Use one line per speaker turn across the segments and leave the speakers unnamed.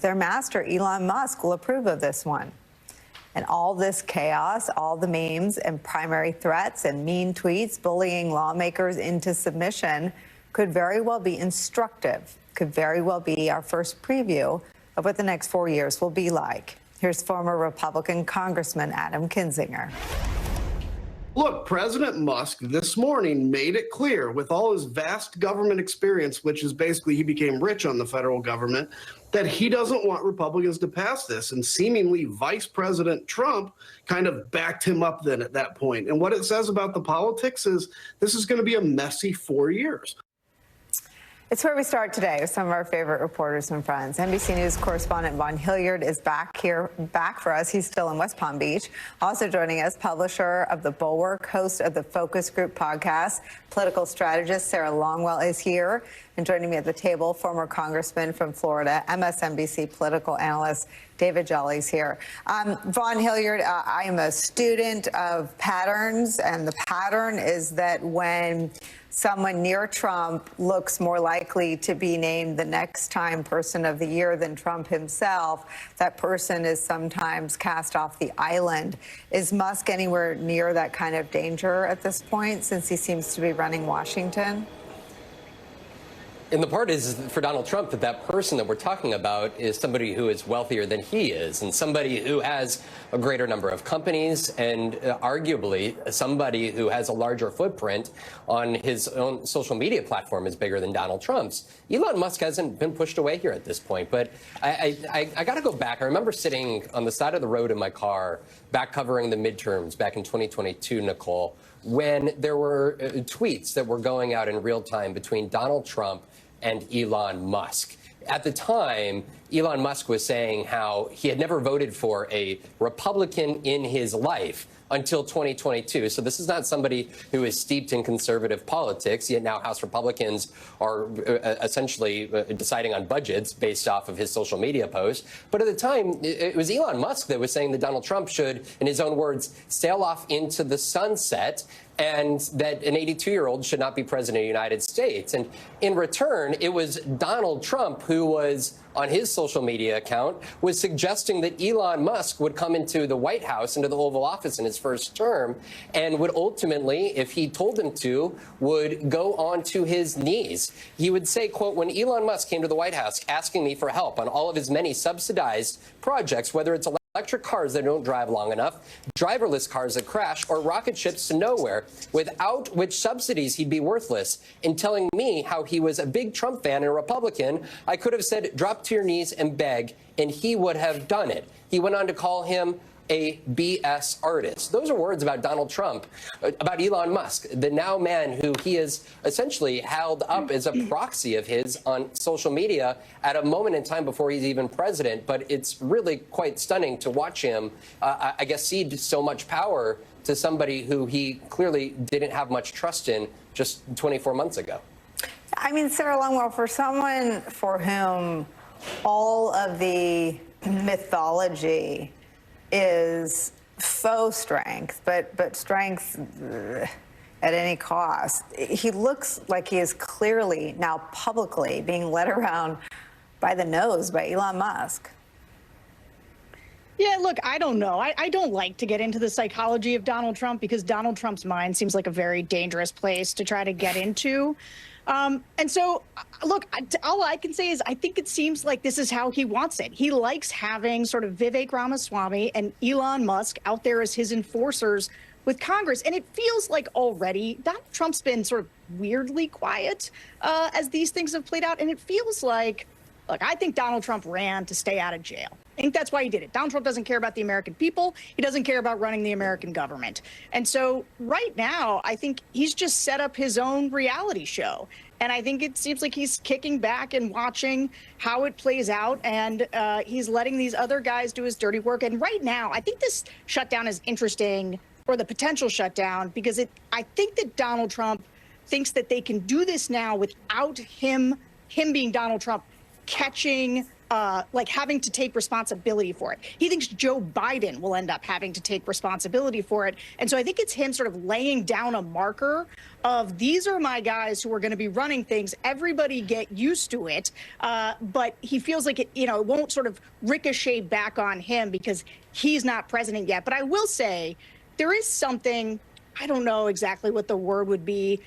their master, Elon Musk, will approve of this one. And all this chaos, all the memes and primary threats and mean tweets bullying lawmakers into submission could very well be instructive, could very well be our first preview of what the next 4 years will be like. Here's former Republican Congressman Adam Kinzinger.
Look, President Musk this morning made it clear with all his vast government experience, which is basically he became rich on the federal government, that he doesn't want Republicans to pass this. And seemingly Vice President Trump kind of backed him up then at that point. And what it says about the politics is this is going to be a messy 4 years.
It's where we start today with some of our favorite reporters and friends. NBC News correspondent Vaughn Hilliard is back for us. He's still in West Palm Beach. Also joining us, publisher of The Bulwark, host of the Focus Group podcast, political strategist Sarah Longwell is here. And joining me at the table, former congressman from Florida, MSNBC political analyst David Jolly's here. Vaughn Hilliard, I am a student of patterns, and the pattern is that when someone near Trump looks more likely to be named the next time person of the year than Trump himself, that person is sometimes cast off the island. Is Musk anywhere near that kind of danger at this point, since he seems to be running Washington?
And the part is for Donald Trump that person that we're talking about is somebody who is wealthier than he is, and somebody who has a greater number of companies, and arguably somebody who has a larger footprint on his own social media platform is bigger than Donald Trump's. Elon Musk hasn't been pushed away here at this point, but I got to go back. I remember sitting on the side of the road in my car back covering the midterms back in 2022, Nicolle, when there were tweets that were going out in real time between Donald Trump and Elon Musk. At the time, Elon Musk was saying how he had never voted for a Republican in his life until 2022. So this is not somebody who is steeped in conservative politics, yet now House Republicans are essentially deciding on budgets based off of his social media posts. But at the time, it was Elon Musk that was saying that Donald Trump should, in his own words, sail off into the sunset, and that an 82-year-old should not be president of the United States. And in return, it was Donald Trump who was, on his social media account, was suggesting that Elon Musk would come into the White House, into the Oval Office in his first term, and would ultimately, if he told him to, would go onto his knees. He would say, quote, when Elon Musk came to the White House asking me for help on all of his many subsidized projects, whether it's electric cars that don't drive long enough, driverless cars that crash, or rocket ships to nowhere, without which subsidies he'd be worthless, in telling me how he was a big Trump fan and a Republican, I could have said, drop to your knees and beg, and he would have done it. He went on to call him a BS artist. Those are words about Donald Trump, about Elon Musk, the now man who he is essentially held up as a proxy of his on social media at a moment in time before he's even president. But it's really quite stunning to watch him, I guess, cede so much power to somebody who he clearly didn't have much trust in just 24 months ago.
I mean, Sarah Longwell, for someone for whom all of the mythology is faux strength, but strength at any cost, he looks like he is clearly now publicly being led around by the nose by Elon Musk.
Yeah, look, I don't know. I don't like to get into the psychology of Donald Trump, because Donald Trump's mind seems like a very dangerous place to try to get into. And so, look, all I can say is I think it seems like this is how he wants it. He likes having sort of Vivek Ramaswamy and Elon Musk out there as his enforcers with Congress. And it feels like already Donald Trump's been sort of weirdly quiet as these things have played out. And it feels like, look, I think Donald Trump ran to stay out of jail. I think that's why he did it. Donald Trump doesn't care about the American people. He doesn't care about running the American government. And so right now, I think he's just set up his own reality show. And I think it seems like he's kicking back and watching how it plays out. And he's letting these other guys do his dirty work. And right now, I think this shutdown is interesting, or the potential shutdown, because I think that Donald Trump thinks that they can do this now without him being Donald Trump, catching like having to take responsibility for it. He thinks Joe Biden will end up having to take responsibility for it. And so I think it's him sort of laying down a marker of these are my guys who are going to be running things. Everybody get used to it. But he feels like it, you know, it won't sort of ricochet back on him because he's not president yet. But I will say there is something, I don't know exactly what the word would be.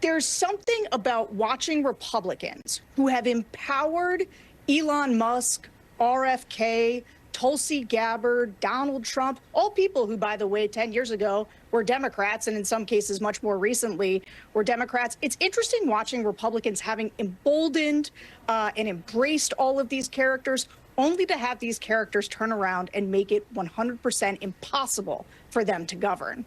There's something about watching Republicans who have empowered Elon Musk, RFK, Tulsi Gabbard, Donald Trump, all people who, by the way, 10 years ago were Democrats, and in some cases much more recently were Democrats. It's interesting watching Republicans having emboldened and embraced all of these characters, only to have these characters turn around and make it 100% impossible for them to govern.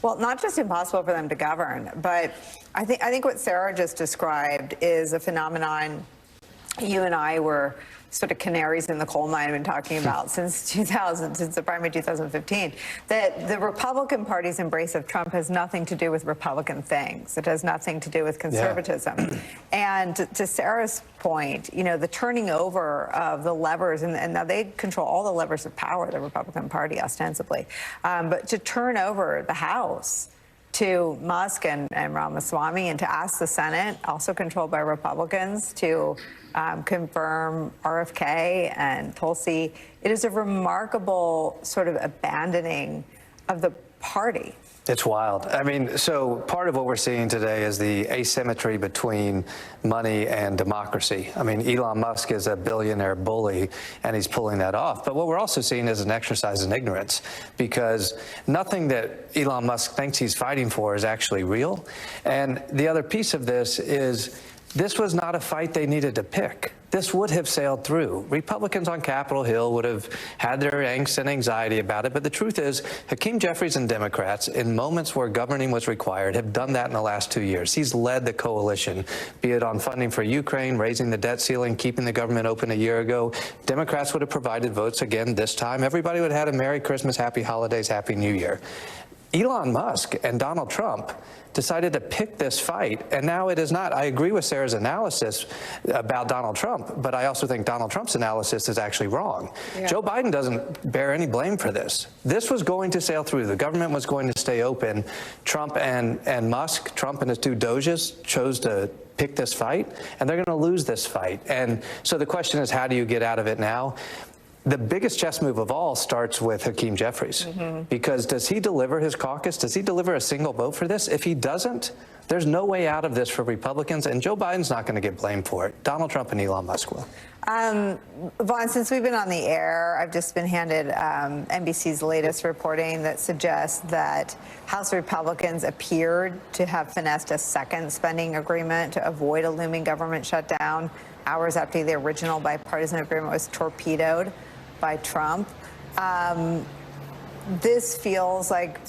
Well, not just impossible for them to govern, but I think what Sarah just described is a phenomenon you and I were sort of canaries in the coal mine been talking about since the primary 2015, that the Republican Party's embrace of Trump has nothing to do with Republican things. It has nothing to do with conservatism. Yeah. And to Sarah's point, you know, the turning over of the levers, and now they control all the levers of power, the Republican Party ostensibly, but to turn over the House to Musk and Ramaswamy, and to ask the Senate, also controlled by Republicans, to confirm RFK and Tulsi. It is a remarkable sort of abandoning of the party.
It's wild. I mean, so part of what we're seeing today is the asymmetry between money and democracy. I mean, Elon Musk is a billionaire bully, and he's pulling that off. But what we're also seeing is an exercise in ignorance, because nothing that Elon Musk thinks he's fighting for is actually real. And the other piece of this is, this was not a fight they needed to pick. This would have sailed through. Republicans on Capitol Hill would have had their angst and anxiety about it. But the truth is, Hakeem Jeffries and Democrats, in moments where governing was required, have done that in the last 2 years. He's led the coalition, be it on funding for Ukraine, raising the debt ceiling, keeping the government open a year ago. Democrats would have provided votes again this time. Everybody would have had a Merry Christmas, Happy Holidays, Happy New Year. Elon Musk and Donald Trump decided to pick this fight, and now it is not. I agree with Sarah's analysis about Donald Trump, but I also think Donald Trump's analysis is actually wrong. Yeah. Joe Biden doesn't bear any blame for this. This was going to sail through. The government was going to stay open. Trump and Musk, Trump and his two doges, chose to pick this fight, and they're going to lose this fight. And so the question is, how do you get out of it now? The biggest chess move of all starts with Hakeem Jeffries, because does he deliver his caucus? Does he deliver a single vote for this? If he doesn't, there's no way out of this for Republicans, and Joe Biden's not going to get blamed for it. Donald Trump and Elon Musk will.
Vaughn, since we've been on the air, I've just been handed NBC's latest reporting that suggests that House Republicans appeared to have finessed a second spending agreement to avoid a looming government shutdown hours after the original bipartisan agreement was torpedoed by Trump. This feels like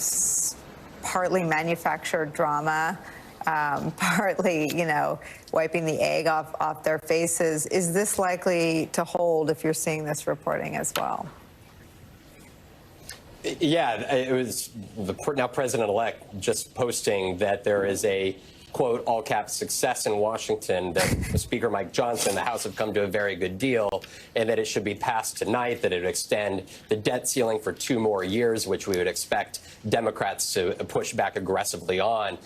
partly manufactured drama, partly, you know, wiping the egg off their faces. Is this likely to hold if you're seeing this reporting as well?
Yeah, it was the now president-elect just posting that there is a, quote, all caps success in Washington, that Speaker Mike Johnson, the House have come to a very good deal, and that it should be passed tonight, that it would extend the debt ceiling for 2 more years, which we would expect Democrats to push back aggressively on.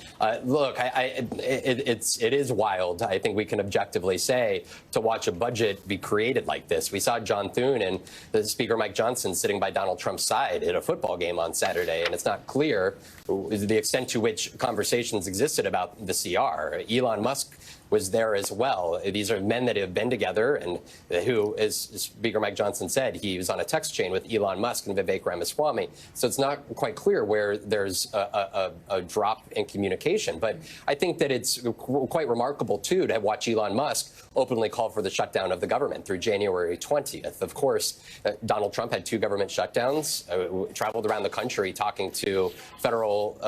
Look, it is wild, I think we can objectively say, to watch a budget be created like this. We saw John Thune and the Speaker Mike Johnson sitting by Donald Trump's side at a football game on Saturday, and it's not clear the extent to which conversations existed about the CR. Elon Musk was there as well. These are men that have been together and who, as Speaker Mike Johnson said, he was on a text chain with Elon Musk and Vivek Ramaswamy. So it's not quite clear where there's a drop in communication. But I think that it's quite remarkable, too, to watch Elon Musk openly call for the shutdown of the government through January 20th. Of course, Donald Trump had 2 government shutdowns, traveled around the country talking to federal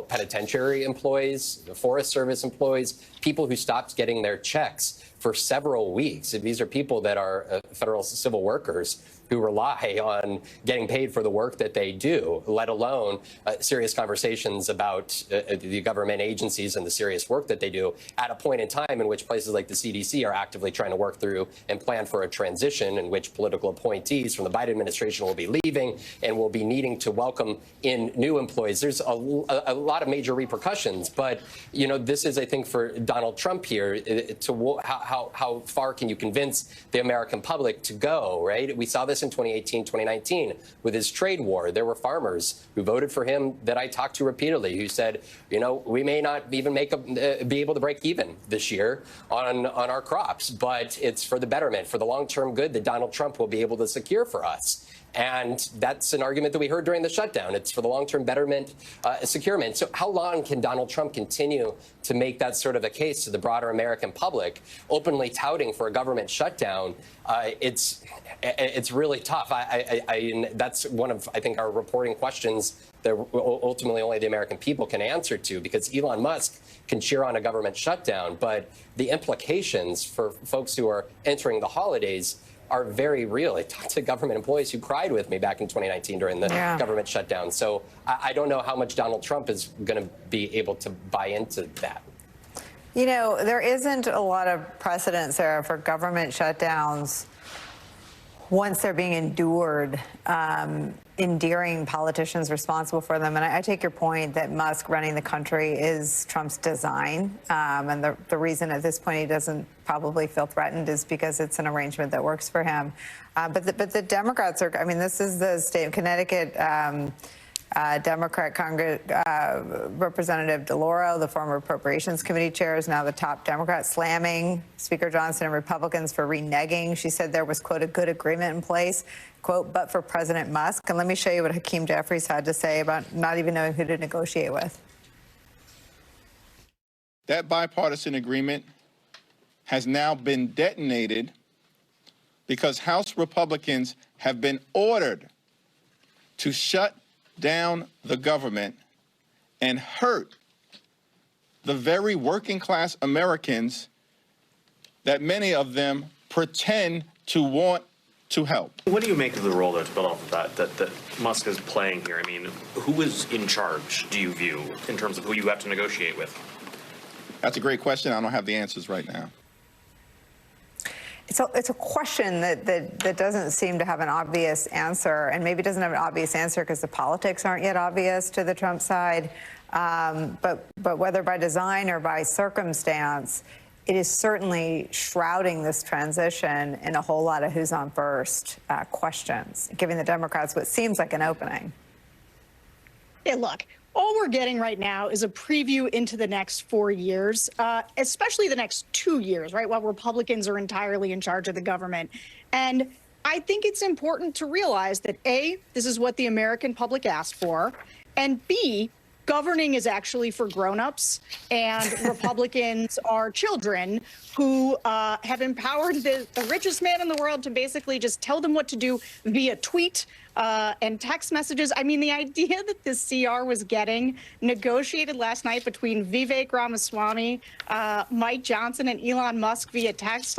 penitentiary employees, Forest Service employees, people who stopped getting their checks for several weeks. These are people that are federal civil workers who rely on getting paid for the work that they do, let alone serious conversations about the government agencies and the serious work that they do at a point in time in which places like the CDC are actively trying to work through and plan for a transition in which political appointees from the Biden administration will be leaving and will be needing to welcome in new employees. There's a lot of major repercussions, but this is, I think, for Donald Trump here, to how far can you convince the American public to go, right? We saw this in 2018, 2019 with his trade war. There were farmers who voted for him that I talked to repeatedly who said, we may not even be able to break even this year on our crops, but it's for the betterment, for the long-term good that Donald Trump will be able to secure for us. And that's an argument that we heard during the shutdown. It's for the long-term betterment, securement. So how long can Donald Trump continue to make that sort of a case to the broader American public, openly touting for a government shutdown? It's really tough. That's one of, I think, our reporting questions that ultimately only the American people can answer to, because Elon Musk can cheer on a government shutdown, but the implications for folks who are entering the holidays are very real. I talked to government employees who cried with me back in 2019 during the government shutdown. So I don't know how much Donald Trump is going to be able to buy into that.
There isn't a lot of precedent, Sarah, for government shutdowns once they're being endured, endearing politicians responsible for them. And I take your point that Musk running the country is Trump's design. And the reason at this point he doesn't probably feel threatened is because it's an arrangement that works for him. But the Democrats are, this is the state of Connecticut. Democrat Representative DeLauro, the former Appropriations Committee chair, is now the top Democrat, slamming Speaker Johnson and Republicans for reneging. She said there was, quote, a good agreement in place, quote, but for President Musk. And let me show you what Hakeem Jeffries had to say about not even knowing who to negotiate with.
That bipartisan agreement has now been detonated because House Republicans have been ordered to shut down the government and hurt the very working class Americans that many of them pretend to want to help.
What do you make of the role, though, to build off of that Musk is playing here? Who is in charge, do you view, in terms of who you have to negotiate with?
That's a great question. I don't have the answers right now.
It's a question that doesn't seem to have an obvious answer, and maybe doesn't have an obvious answer because the politics aren't yet obvious to the Trump side. But whether by design or by circumstance, it is certainly shrouding this transition in a whole lot of who's on first questions, giving the Democrats what seems like an opening.
Yeah, look. All we're getting right now is a preview into the next 4 years, especially the next 2 years, right, while Republicans are entirely in charge of the government. And I think it's important to realize that, A, this is what the American public asked for, and B, governing is actually for grown-ups, and Republicans are children who have empowered the richest man in the world to basically just tell them what to do via tweet and text messages. The idea that this CR was getting negotiated last night between Vivek Ramaswamy, Mike Johnson, and Elon Musk via text,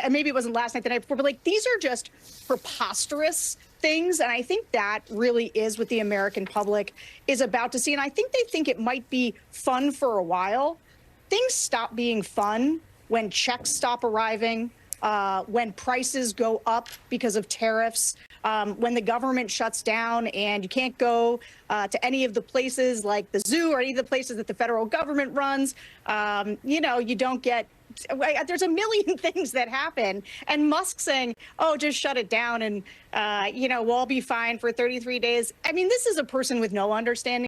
maybe it wasn't last night, the night before, but these are just preposterous things. And I think that really is what the American public is about to see. And I think they think it might be fun for a while. Things stop being fun when checks stop arriving, when prices go up because of tariffs, when the government shuts down and you can't go to any of the places like the zoo or any of the places that the federal government runs. You don't get. There's a million things that happen. And Musk saying, oh, just shut it down and, we'll all be fine for 33 days. This is a person with no understanding